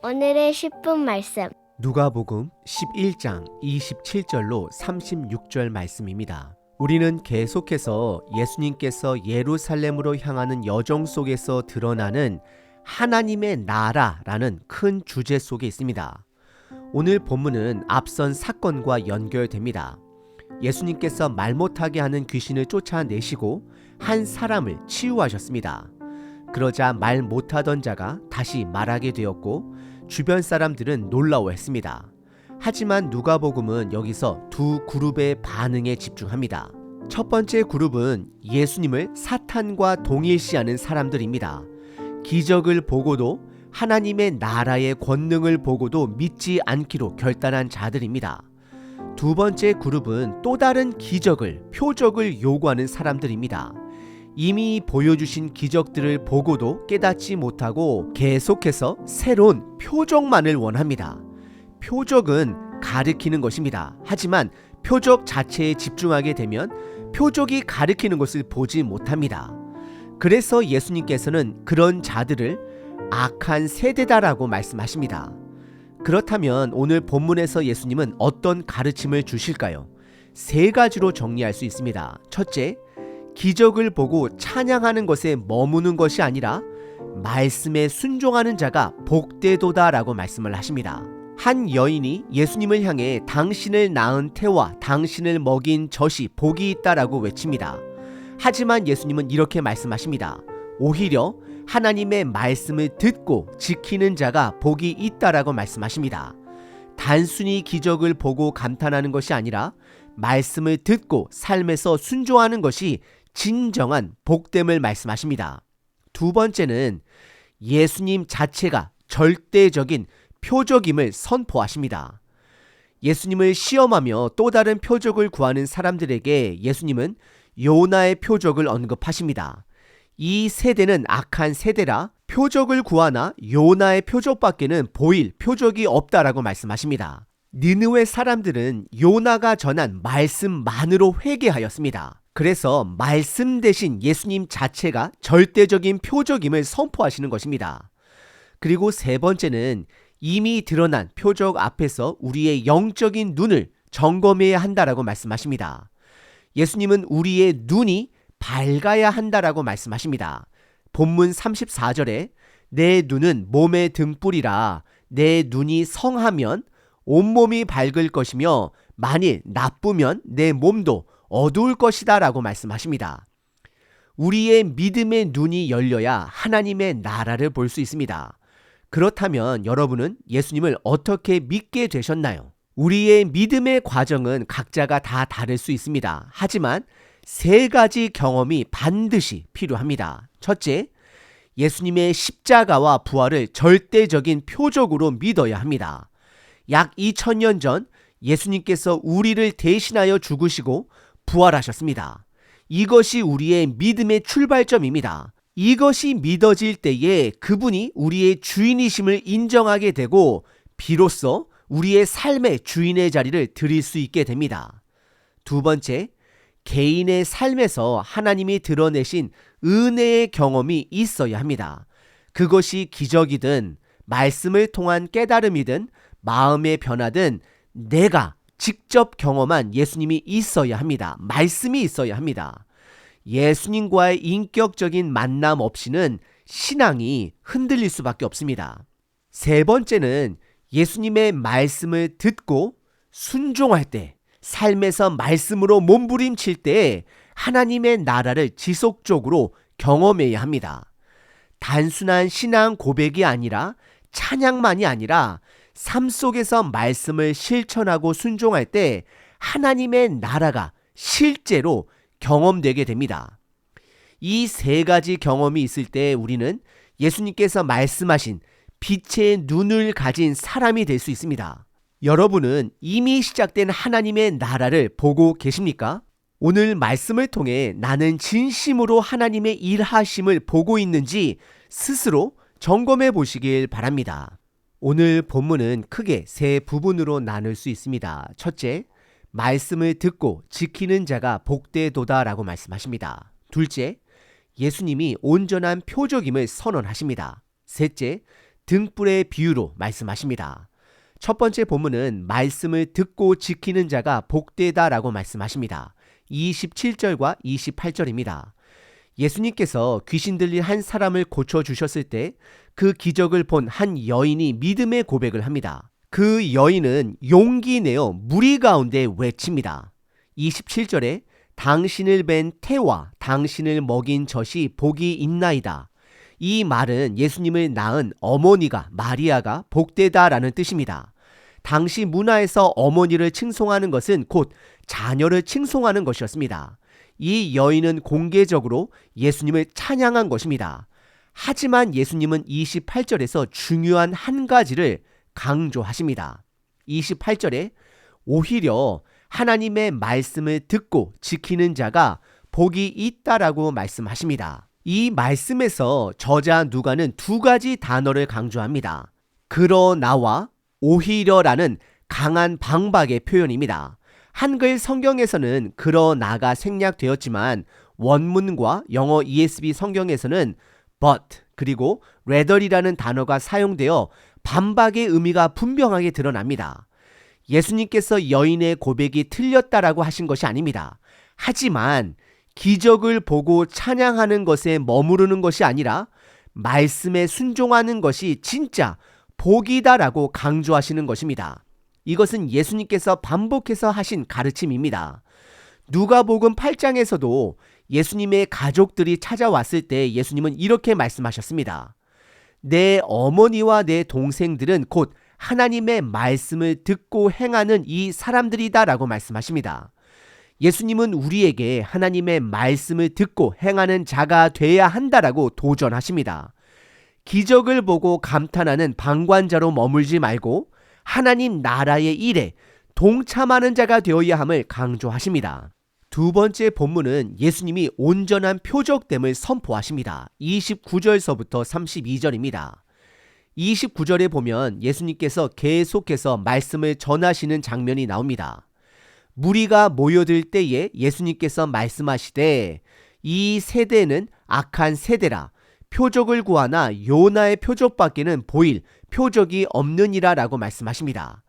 오늘의 10분 말씀. 누가복음 11장 27절로 36절 말씀입니다. 우리는 계속해서 예수님께서 예루살렘으로 향하는 여정 속에서 드러나는 하나님의 나라라는 큰 주제 속에 있습니다. 오늘 본문은 앞선 사건과 연결됩니다. 예수님께서 말 못하게 하는 귀신을 쫓아내시고 한 사람을 치유하셨습니다. 그러자 말 못하던 자가 다시 말하게 되었고 주변 사람들은 놀라워했습니다. 하지만 누가복음은 여기서 두 그룹의 반응에 집중합니다. 첫 번째 그룹은 예수님을 사탄과 동일시하는 사람들입니다. 기적을 보고도 하나님의 나라의 권능을 보고도 믿지 않기로 결단한 자들입니다. 두 번째 그룹은 또 다른 기적을, 표적을 요구하는 사람들입니다. 이미 보여주신 기적들을 보고도 깨닫지 못하고 계속해서 새로운 표적만을 원합니다. 표적은 가리키는 것입니다. 하지만 표적 자체에 집중하게 되면 표적이 가리키는 것을 보지 못합니다. 그래서 예수님께서는 그런 자들을 악한 세대다라고 말씀하십니다. 그렇다면 오늘 본문에서 예수님은 어떤 가르침을 주실까요? 세 가지로 정리할 수 있습니다. 첫째, 기적을 보고 찬양하는 것에 머무는 것이 아니라 말씀에 순종하는 자가 복되도다라고 말씀을 하십니다. 한 여인이 예수님을 향해 당신을 낳은 태와 당신을 먹인 젖이 복이 있다라고 외칩니다. 하지만 예수님은 이렇게 말씀하십니다. 오히려 하나님의 말씀을 듣고 지키는 자가 복이 있다라고 말씀하십니다. 단순히 기적을 보고 감탄하는 것이 아니라 말씀을 듣고 삶에서 순종하는 것이 진정한 복됨을 말씀하십니다. 두 번째는 예수님 자체가 절대적인 표적임을 선포하십니다. 예수님을 시험하며 또 다른 표적을 구하는 사람들에게 예수님은 요나의 표적을 언급하십니다. 이 세대는 악한 세대라 표적을 구하나 요나의 표적밖에는 보일 표적이 없다라고 말씀하십니다. 니느웨 사람들은 요나가 전한 말씀만으로 회개하였습니다. 그래서 말씀 대신 예수님 자체가 절대적인 표적임을 선포하시는 것입니다. 그리고 세 번째는 이미 드러난 표적 앞에서 우리의 영적인 눈을 점검해야 한다라고 말씀하십니다. 예수님은 우리의 눈이 밝아야 한다라고 말씀하십니다. 본문 34절에 내 눈은 몸의 등불이라 내 눈이 성하면 온몸이 밝을 것이며 만일 나쁘면 내 몸도 어두울 것이다 라고 말씀하십니다. 우리의 믿음의 눈이 열려야 하나님의 나라를 볼 수 있습니다. 그렇다면 여러분은 예수님을 어떻게 믿게 되셨나요? 우리의 믿음의 과정은 각자가 다 다를 수 있습니다. 하지만 세 가지 경험이 반드시 필요합니다. 첫째, 예수님의 십자가와 부활을 절대적인 표적으로 믿어야 합니다. 약 2000년 전 예수님께서 우리를 대신하여 죽으시고 부활하셨습니다. 이것이 우리의 믿음의 출발점입니다. 이것이 믿어질 때에 그분이 우리의 주인이심을 인정하게 되고 비로소 우리의 삶의 주인의 자리를 드릴 수 있게 됩니다. 두 번째, 개인의 삶에서 하나님이 드러내신 은혜의 경험이 있어야 합니다. 그것이 기적이든 말씀을 통한 깨달음이든 마음의 변화든 내가 직접 경험한 예수님이 있어야 합니다. 말씀이 있어야 합니다. 예수님과의 인격적인 만남 없이는 신앙이 흔들릴 수밖에 없습니다. 세 번째는 예수님의 말씀을 듣고 순종할 때, 삶에서 말씀으로 몸부림칠 때 하나님의 나라를 지속적으로 경험해야 합니다. 단순한 신앙 고백이 아니라 찬양만이 아니라 삶 속에서 말씀을 실천하고 순종할 때 하나님의 나라가 실제로 경험되게 됩니다. 이 세 가지 경험이 있을 때 우리는 예수님께서 말씀하신 빛의 눈을 가진 사람이 될 수 있습니다. 여러분은 이미 시작된 하나님의 나라를 보고 계십니까? 오늘 말씀을 통해 나는 진심으로 하나님의 일하심을 보고 있는지 스스로 점검해 보시길 바랍니다. 오늘 본문은 크게 세 부분으로 나눌 수 있습니다. 첫째, 말씀을 듣고 지키는 자가 복되도다라고 말씀하십니다. 둘째, 예수님이 온전한 표적임을 선언하십니다. 셋째, 등불의 비유로 말씀하십니다. 첫 번째 본문은 말씀을 듣고 지키는 자가 복되다라고 말씀하십니다. 27절과 28절입니다. 예수님께서 귀신 들린 한 사람을 고쳐주셨을 때 그 기적을 본 한 여인이 믿음의 고백을 합니다. 그 여인은 용기 내어 무리 가운데 외칩니다. 27절에 당신을 뵌 태와 당신을 먹인 젖이 복이 있나이다. 이 말은 예수님을 낳은 어머니가 마리아가 복되다라는 뜻입니다. 당시 문화에서 어머니를 칭송하는 것은 곧 자녀를 칭송하는 것이었습니다. 이 여인은 공개적으로 예수님을 찬양한 것입니다. 하지만 예수님은 28절에서 중요한 한 가지를 강조하십니다. 28절에 오히려 하나님의 말씀을 듣고 지키는 자가 복이 있다라고 말씀하십니다. 이 말씀에서 저자 누가는 두 가지 단어를 강조합니다. 그러나와 오히려라는 강한 방박의 표현입니다. 한글 성경에서는 그러나가 생략되었지만 원문과 영어 ESV 성경에서는 but 그리고 rather이라는 단어가 사용되어 반박의 의미가 분명하게 드러납니다. 예수님께서 여인의 고백이 틀렸다라고 하신 것이 아닙니다. 하지만 기적을 보고 찬양하는 것에 머무르는 것이 아니라 말씀에 순종하는 것이 진짜 복이다라고 강조하시는 것입니다. 이것은 예수님께서 반복해서 하신 가르침입니다. 누가복음 8장에서도 예수님의 가족들이 찾아왔을 때 예수님은 이렇게 말씀하셨습니다. 내 어머니와 내 동생들은 곧 하나님의 말씀을 듣고 행하는 이 사람들이다 라고 말씀하십니다. 예수님은 우리에게 하나님의 말씀을 듣고 행하는 자가 돼야 한다라고 도전하십니다. 기적을 보고 감탄하는 방관자로 머물지 말고 하나님 나라의 일에 동참하는 자가 되어야 함을 강조하십니다. 두 번째 본문은 예수님이 온전한 표적됨을 선포하십니다. 29절서부터 32절입니다. 29절에 보면 예수님께서 계속해서 말씀을 전하시는 장면이 나옵니다. 무리가 모여들 때에 예수님께서 말씀하시되 이 세대는 악한 세대라 표적을 구하나 요나의 표적밖에는 보일 표적이 없느니라 라고 말씀하십니다.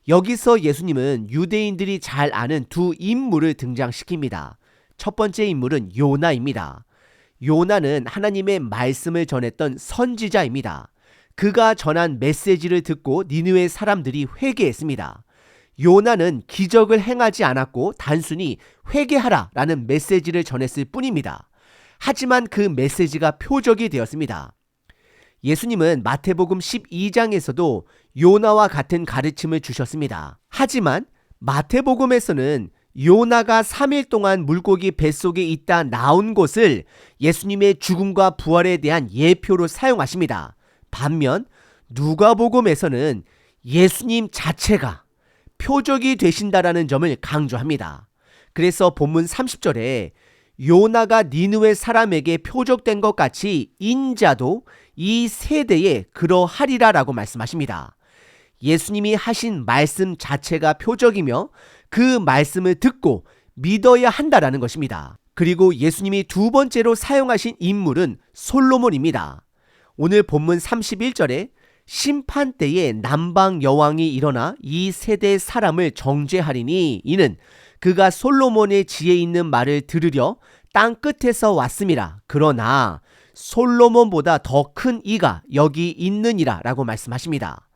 여기서 예수님은 유대인들이 잘 아는 두 인물을 등장시킵니다. 첫 번째 인물은 요나입니다. 요나는 하나님의 말씀을 전했던 선지자입니다. 그가 전한 메시지를 듣고 니느웨 사람들이 회개했습니다. 요나는 기적을 행하지 않았고 단순히 회개하라 라는 메시지를 전했을 뿐입니다. 하지만 그 메시지가 표적이 되었습니다. 예수님은 마태복음 12장에서도 요나와 같은 가르침을 주셨습니다. 하지만 마태복음에서는 요나가 3일 동안 물고기 뱃속에 있다 나온 것을 예수님의 죽음과 부활에 대한 예표로 사용하십니다. 반면 누가복음에서는 예수님 자체가 표적이 되신다라는 점을 강조합니다. 그래서 본문 30절에 요나가 니느웨 사람에게 표적된 것 같이 인자도 이 세대에 그러하리라 라고 말씀하십니다. 예수님이 하신 말씀 자체가 표적이며 그 말씀을 듣고 믿어야 한다라는 것입니다. 그리고 예수님이 두 번째로 사용하신 인물은 솔로몬입니다. 오늘 본문 31절에 심판 때에 남방 여왕이 일어나 이 세대 사람을 정죄하리니 이는 그가 솔로몬의 지혜 있는 말을 들으려 땅 끝에서 왔음이라. 그러나 솔로몬보다 더 큰 이가 여기 있느니라 라고 말씀하십니다.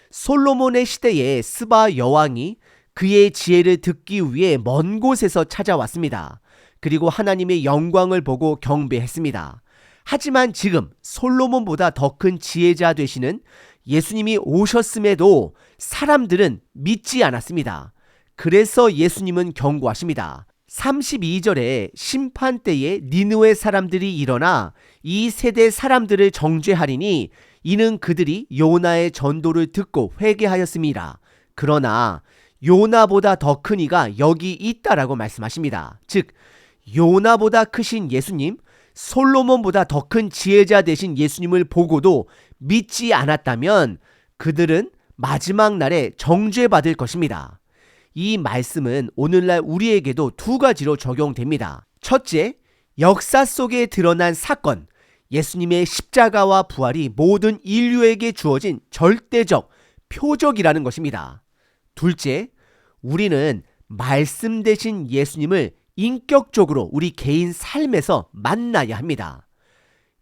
솔로몬의 시대에 스바 여왕이 그의 지혜를 듣기 위해 먼 곳에서 찾아왔습니다. 그리고 하나님의 영광을 보고 경배했습니다. 하지만 지금 솔로몬보다 더 큰 지혜자 되시는 예수님이 오셨음에도 사람들은 믿지 않았습니다. 그래서 예수님은 경고하십니다. 32절에 심판 때에 니느웨 사람들이 일어나 이 세대 사람들을 정죄하리니 이는 그들이 요나의 전도를 듣고 회개하였음이라. 그러나 요나보다 더 큰 이가 여기 있다라고 말씀하십니다. 즉 요나보다 크신 예수님, 솔로몬보다 더 큰 지혜자 되신 예수님을 보고도 믿지 않았다면 그들은 마지막 날에 정죄받을 것입니다. 이 말씀은 오늘날 우리에게도 두 가지로 적용됩니다. 첫째, 역사 속에 드러난 사건, 예수님의 십자가와 부활이 모든 인류에게 주어진 절대적 표적이라는 것입니다. 둘째, 우리는 말씀 대신 예수님을 인격적으로 우리 개인 삶에서 만나야 합니다.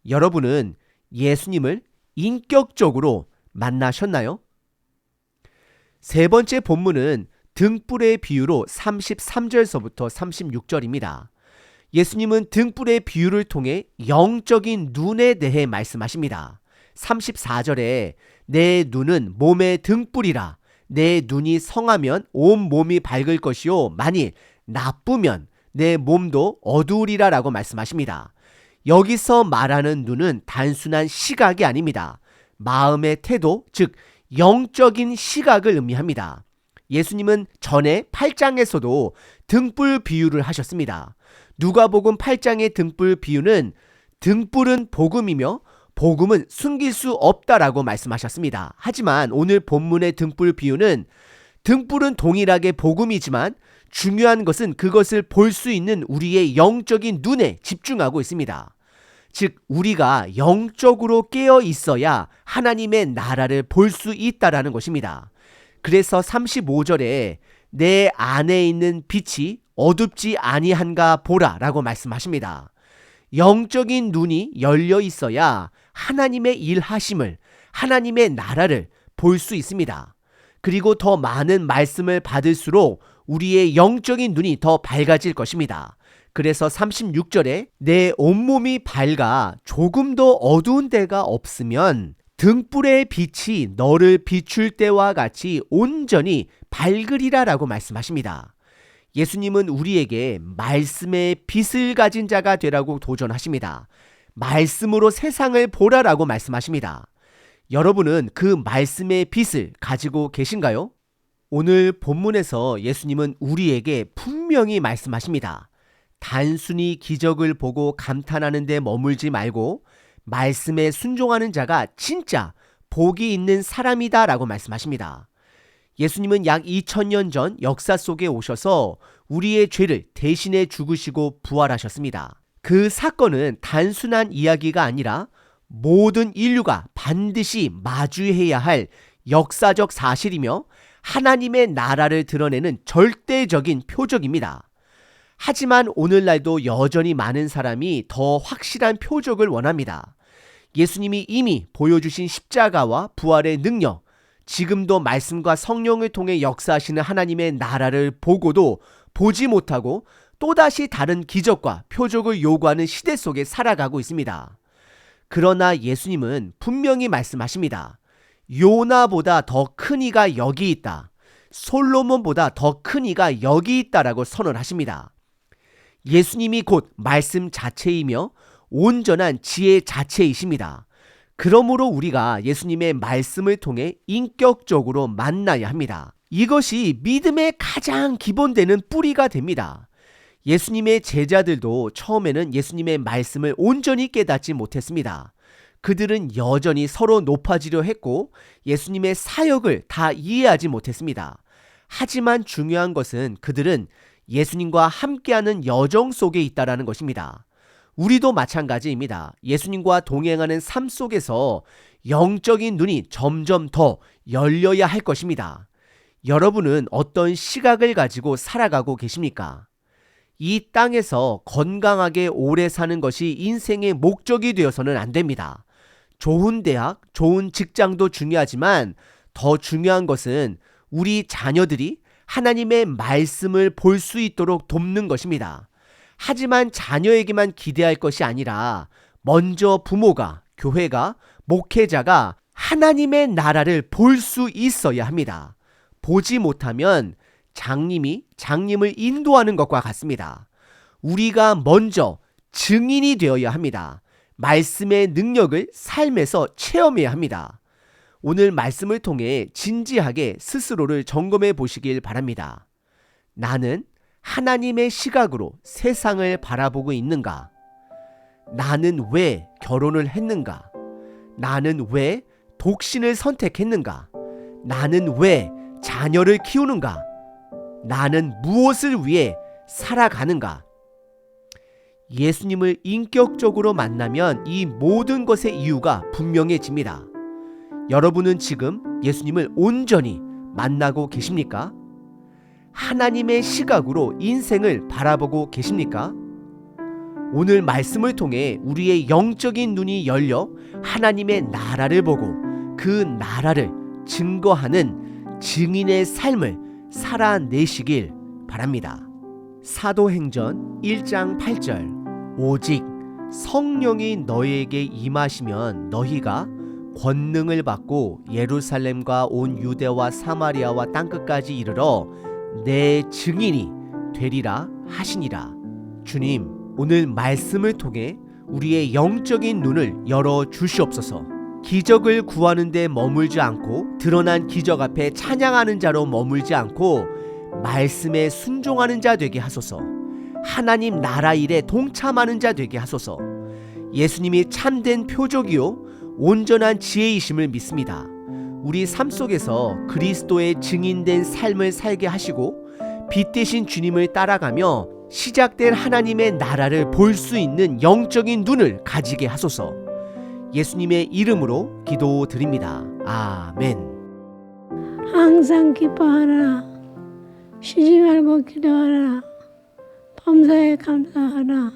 여러분은 예수님을 인격적으로 만나셨나요? 세 번째 본문은 등불의 비유로 33절서부터 36절입니다. 예수님은 등불의 비유를 통해 영적인 눈에 대해 말씀하십니다. 34절에 내 눈은 몸의 등불이라. 내 눈이 성하면 온 몸이 밝을 것이요 만일 나쁘면 내 몸도 어두우리라 라고 말씀하십니다. 여기서 말하는 눈은 단순한 시각이 아닙니다. 마음의 태도, 즉 영적인 시각을 의미합니다. 예수님은 전에 8장에서도 등불 비유를 하셨습니다. 누가복음 8장의 등불 비유는 등불은 복음이며 복음은 숨길 수 없다라고 말씀하셨습니다. 하지만 오늘 본문의 등불 비유는 등불은 동일하게 복음이지만 중요한 것은 그것을 볼 수 있는 우리의 영적인 눈에 집중하고 있습니다. 즉 우리가 영적으로 깨어 있어야 하나님의 나라를 볼 수 있다라는 것입니다. 그래서 35절에 내 안에 있는 빛이 어둡지 아니한가 보라 라고 말씀하십니다. 영적인 눈이 열려 있어야 하나님의 일하심을, 하나님의 나라를 볼 수 있습니다. 그리고 더 많은 말씀을 받을수록 우리의 영적인 눈이 더 밝아질 것입니다. 그래서 36절에 내 온몸이 밝아 조금도 어두운 데가 없으면 등불의 빛이 너를 비출 때와 같이 온전히 밝으리라 라고 말씀하십니다. 예수님은 우리에게 말씀의 빛을 가진 자가 되라고 도전하십니다. 말씀으로 세상을 보라라고 말씀하십니다. 여러분은 그 말씀의 빛을 가지고 계신가요? 오늘 본문에서 예수님은 우리에게 분명히 말씀하십니다. 단순히 기적을 보고 감탄하는 데 머물지 말고 말씀에 순종하는 자가 진짜 복이 있는 사람이다 라고 말씀하십니다. 예수님은 약 2000년 전 역사 속에 오셔서 우리의 죄를 대신해 죽으시고 부활하셨습니다. 그 사건은 단순한 이야기가 아니라 모든 인류가 반드시 마주해야 할 역사적 사실이며 하나님의 나라를 드러내는 절대적인 표적입니다. 하지만 오늘날도 여전히 많은 사람이 더 확실한 표적을 원합니다. 예수님이 이미 보여주신 십자가와 부활의 능력, 지금도 말씀과 성령을 통해 역사하시는 하나님의 나라를 보고도 보지 못하고 또다시 다른 기적과 표적을 요구하는 시대 속에 살아가고 있습니다. 그러나 예수님은 분명히 말씀하십니다. 요나보다 더 큰 이가 여기 있다. 솔로몬보다 더 큰 이가 여기 있다라고 선언하십니다. 예수님이 곧 말씀 자체이며 온전한 지혜 자체이십니다. 그러므로 우리가 예수님의 말씀을 통해 인격적으로 만나야 합니다. 이것이 믿음의 가장 기본되는 뿌리가 됩니다. 예수님의 제자들도 처음에는 예수님의 말씀을 온전히 깨닫지 못했습니다. 그들은 여전히 서로 높아지려 했고 예수님의 사역을 다 이해하지 못했습니다. 하지만 중요한 것은 그들은 예수님과 함께하는 여정 속에 있다라는 것입니다. 우리도 마찬가지입니다. 예수님과 동행하는 삶 속에서 영적인 눈이 점점 더 열려야 할 것입니다. 여러분은 어떤 시각을 가지고 살아가고 계십니까? 이 땅에서 건강하게 오래 사는 것이 인생의 목적이 되어서는 안 됩니다. 좋은 대학, 좋은 직장도 중요하지만 더 중요한 것은 우리 자녀들이 하나님의 말씀을 볼 수 있도록 돕는 것입니다. 하지만 자녀에게만 기대할 것이 아니라 먼저 부모가, 교회가, 목회자가 하나님의 나라를 볼 수 있어야 합니다. 보지 못하면 장님이 장님을 인도하는 것과 같습니다. 우리가 먼저 증인이 되어야 합니다. 말씀의 능력을 삶에서 체험해야 합니다. 오늘 말씀을 통해 진지하게 스스로를 점검해 보시길 바랍니다. 나는 하나님의 시각으로 세상을 바라보고 있는가? 나는 왜 결혼을 했는가? 나는 왜 독신을 선택했는가? 나는 왜 자녀를 키우는가? 나는 무엇을 위해 살아가는가? 예수님을 인격적으로 만나면 이 모든 것의 이유가 분명해집니다. 여러분은 지금 예수님을 온전히 만나고 계십니까? 하나님의 시각으로 인생을 바라보고 계십니까? 오늘 말씀을 통해 우리의 영적인 눈이 열려 하나님의 나라를 보고 그 나라를 증거하는 증인의 삶을 살아내시길 바랍니다. 사도행전 1장 8절 오직 성령이 너희에게 임하시면 너희가 권능을 받고 예루살렘과 온 유대와 사마리아와 땅끝까지 이르러 내 증인이 되리라 하시니라. 주님, 오늘 말씀을 통해 우리의 영적인 눈을 열어 주시옵소서. 기적을 구하는 데 머물지 않고 드러난 기적 앞에 찬양하는 자로 머물지 않고 말씀에 순종하는 자 되게 하소서. 하나님 나라 일에 동참하는 자 되게 하소서. 예수님이 참된 표적이요 온전한 지혜이심을 믿습니다. 우리 삶 속에서 그리스도의 증인된 삶을 살게 하시고 빛 되신 주님을 따라가며 시작된 하나님의 나라를 볼 수 있는 영적인 눈을 가지게 하소서. 예수님의 이름으로 기도드립니다. 아멘. 항상 기뻐하라. 쉬지 말고 기도하라. 범사에 감사하라.